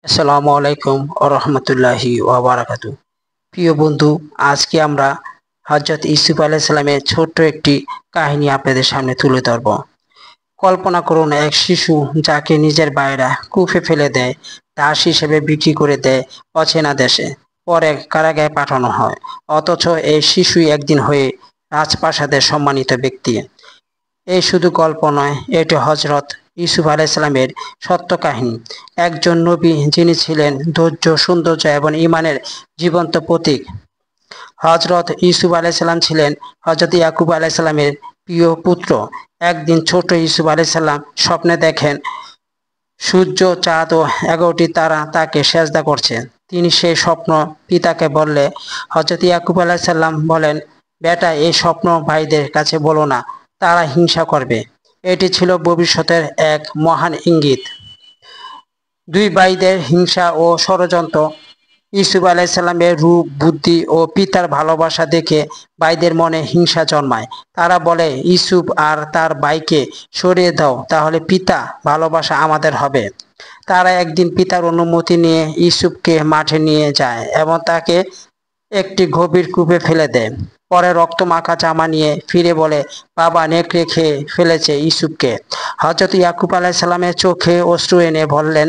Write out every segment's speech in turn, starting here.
আসসালামু আলাইকুম রহমতুল্লাহি ওয়া বারাকাতু। প্রিয় বন্ধু, আজকে আমরা হযরত ইউসুফ আলাইহিস সালামের ছোট্ট একটি কাহিনী আপনাদের সামনে তুলে ধরব। কল্পনা করুন, এক শিশু যাকে নিজের ভাইয়েরা কূপে ফেলে দেয়, দাস হিসেবে বিক্রি করে দেয় অচেনা দেশে, পরে কারাগারে পাঠানো হয়। অথচ এই শিশুই একদিন হয়ে রাজপ্রাসাদের সম্মানিত ব্যক্তি। এই শুধু গল্প নয়, এটি হযরত ইউসুফ আলাইহিস সালামের সত্য কাহিনী। একজন নবী যিনি ছিলেন ধৈর্য, সৌন্দর্য এবং ঈমানের জীবন্ত প্রতীক। হযরত ইউসুফ আলাইহিস সালাম ছিলেন হযরত ইয়াকুব আলাইহিস সালামের প্রিয় পুত্র। একদিন ছোট ইউসুফ আলাইহিস সালাম স্বপ্নে দেখেন সূর্য, চাঁদ ও 11টি তারা তাকে সেজদা করছে। তিনি সেই স্বপ্ন পিতাকে বললে হযরত ইয়াকুব আলাইহিস সালাম বলেন, বেটা, এই স্বপ্ন ভাইদের কাছে বলো না, তারা হিংসা করবে। এটি ছিল ভবিষ্যতের এক মহান ইঙ্গিত। দুই ভাইদের হিংসা ও ষড়যন্ত্র। ইউসুফ আলাইহিস সালামের রূপ, বুদ্ধি ও পিতার ভালোবাসা দেখে ভাইদের মনে হিংসা জন্মায়। তারা বলে, ইউসুফ আর তার ভাইকে সরিয়ে দাও, তাহলে পিতা ভালোবাসা আমাদের হবে। তারা একদিন পিতার অনুমতি নিয়ে ইউসুফকে মাঠে নিয়ে যায় এবং তাকে একটি গভীর কূপে ফেলে দেয়। পরে রক্তমাখা জামা নিয়ে ফিরে বলে, বাবা নেকড়ে খেয়ে ফেলেছে ইউসুফকে। হযরত ইয়াকুব আলাইহিস সালামের চোখে অশ্রু এনে বললেন,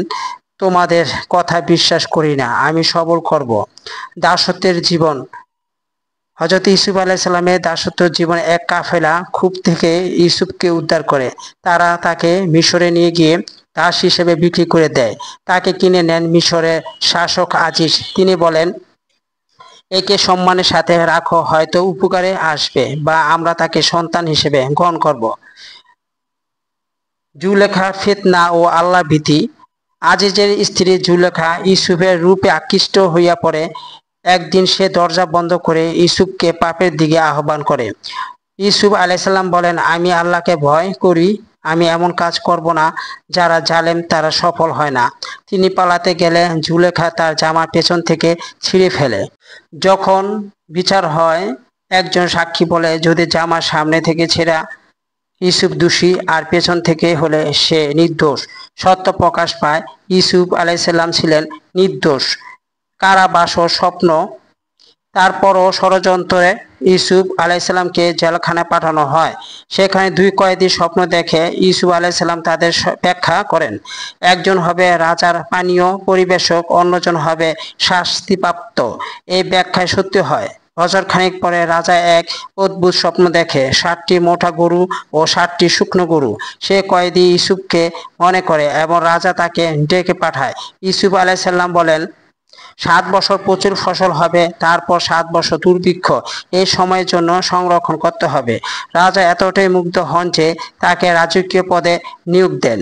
তোমাদের কথা বিশ্বাস করি না, আমি সবর করব। দাসত্বের জীবন। হযরত ইউসুফ আলাইহিস সালামের দাসত্ব জীবনে এক কাফেলা কূপ থেকে ইউসুফকে উদ্ধার করে। তারা তাকে মিশরে নিয়ে গিয়ে দাস হিসেবে বিক্রি করে দেয়। তাকে কিনে নেন মিশরের শাসক আজিজ। তিনি বলেন, একে সম্মানের সাথে রাখো, হয়তো উপকারে আসবে, বা আমরা তাকে সন্তান হিসেবে গ্রহণ করব। জুলেখা, ফিতনা ও আল্লাহ ভীতি। আজিজের স্ত্রী জুলেখা ইউসুফের রূপে আকৃষ্ট হইয়া পড়ে। একদিন সে দরজা বন্ধ করে ইউসুফকে পাপের দিকে আহ্বান করে। ইউসুফ আলাইহিস সালাম বলেন, আমি আল্লাহকে ভয় করি, আমি এমন কাজ করব না। যারা জালেম তারা সফল হয় না। তিনি পালাতে গেলে জুলেখা তার জামা পেছন থেকে ছিঁড়ে ফেলে। যখন বিচার হয়, একজন সাক্ষী বলে, যদি জামা সামনে থেকে ছেঁড়া ইউসুফ দোষী আর পেছন থেকে হলে সে নির্দোষ। সত্য প্রকাশ পায়, ইউসুফ আলাইহিস সালাম ছিলেন নির্দোষ। কারাবাস ও স্বপ্ন। তারপরও ষড়যন্ত্রে ইউসুফ আলাইহিস সালামকে জেলখানায় পাঠানো হয়। সেখানে দুই কয়েদি স্বপ্ন দেখে ইউসুফ আলাইহিস সালাম তাদের ব্যাখ্যা করেন। একজন হবে রাজার পানীয় পরিবেশক, অন্যজন হবে শাস্তিপ্রাপ্ত। এই ব্যাখ্যায় সত্যি হয়। বছর খানেক পরে রাজা এক অদ্ভুত স্বপ্ন দেখে, 7টি মোটা গরু ও 7টি শুকনো গরু। সে কয়েদি ইউসুফকে মনে করে এবং রাজা তাকে ডেকে পাঠায়। ইউসুফ আলাইহিস সালাম বলেন, 7 বছর প্রচুর ফসল হবে, তারপর 7 বছর দুর্ভিক্ষ। এই সময়ের জন্য সংরক্ষণ করতে হবে। রাজা এতটাই মুগ্ধ হন যে তাকে রাজকীয় পদে নিয়োগ দেন।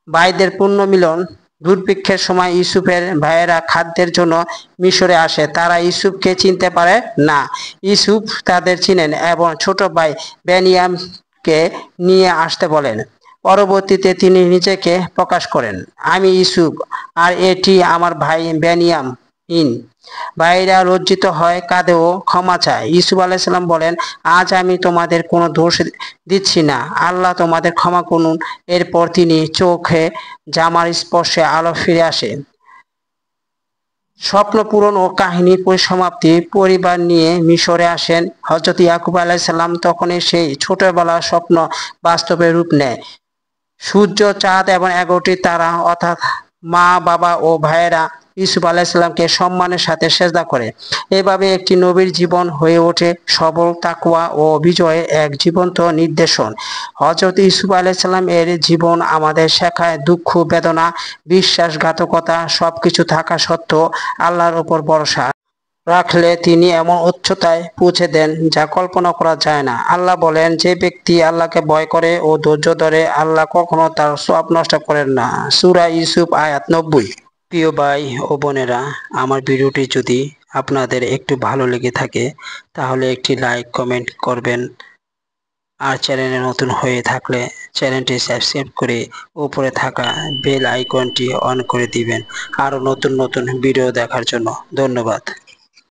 ভাইদের পুনর্মিলন। দুর্ভিক্ষের সময় ইউসুফের ভাইয়েরা খাদ্যের জন্য মিশরে আসে। তারা ইউসুফকে চিনতে পারে না। ইউসুফ তাদের চিনেন এবং ছোট ভাই বেনিয়ামকে নিয়ে আসতে বলেন। পরবর্তীতে তিনি নিজেকে প্রকাশ করেন, আমি ইউসুফ, আর এটি আমার ভাই বেনিয়াম। ভাইরা লজ্জিত হয়, কাঁদে ও ক্ষমা চায়। ইউসুফ আলাইহিস সালাম বলেন, আজ আমি তোমাদের কোনো দোষ দিচ্ছি না, আল্লাহ তোমাদের ক্ষমা করুন। এরপর তিনি চোখে জামার স্পর্শে আলো ফিরে আসে। স্বপ্ন পূরণ ও কাহিনী পরিসমাপ্তি। পরিবার নিয়ে মিশরে আসেন হযরত ইয়াকুব আলাইহিস সালাম। তখনই সেই ছোটবেলার স্বপ্ন বাস্তবে রূপ নেয়। সূর্য, চাঁদ এবং 11টি তারা, অর্থাৎ মা, বাবা ও ভাইয়েরা ইউসুফ আলাইহিস সালামকে সম্মানের সাথে সেজদা করে। এভাবে একটি নবীর জীবন হয়ে ওঠে সবল, তাকওয়া ও বিজয়ের এক জীবন্ত নিদর্শন। হযরত ইউসুফ আলাইহিস সালাম এর জীবন আমাদের শেখায়, দুঃখ, বেদনা, বিশ্বাসঘাতকতা সবকিছু থাকা সত্ত্বেও আল্লাহর উপর ভরসা রাখলে তিনি এমন উচ্চতায় পৌঁছে দেন যা কল্পনা করা যায় না। আল্লাহ বলেন, যে ব্যক্তি আল্লাহকে ভয় করে ও ধৈর্য ধরে, আল্লাহ কখনো তার সওয়াব নষ্ট করেন না। সূরা ইউসুফ আয়াত 90। প্রিয় ভাই ও বোনেরা, আমার ভিডিওটি যদি আপনাদের একটু ভালো লেগে থাকে তাহলে একটি লাইক, কমেন্ট করবেন। আর চ্যানেলে নতুন হয়ে থাকলে চ্যানেলটি সাবস্ক্রাইব করে উপরে থাকা বেল আইকনটি অন করে দিবেন আরও নতুন নতুন ভিডিও দেখার জন্য। ধন্যবাদ।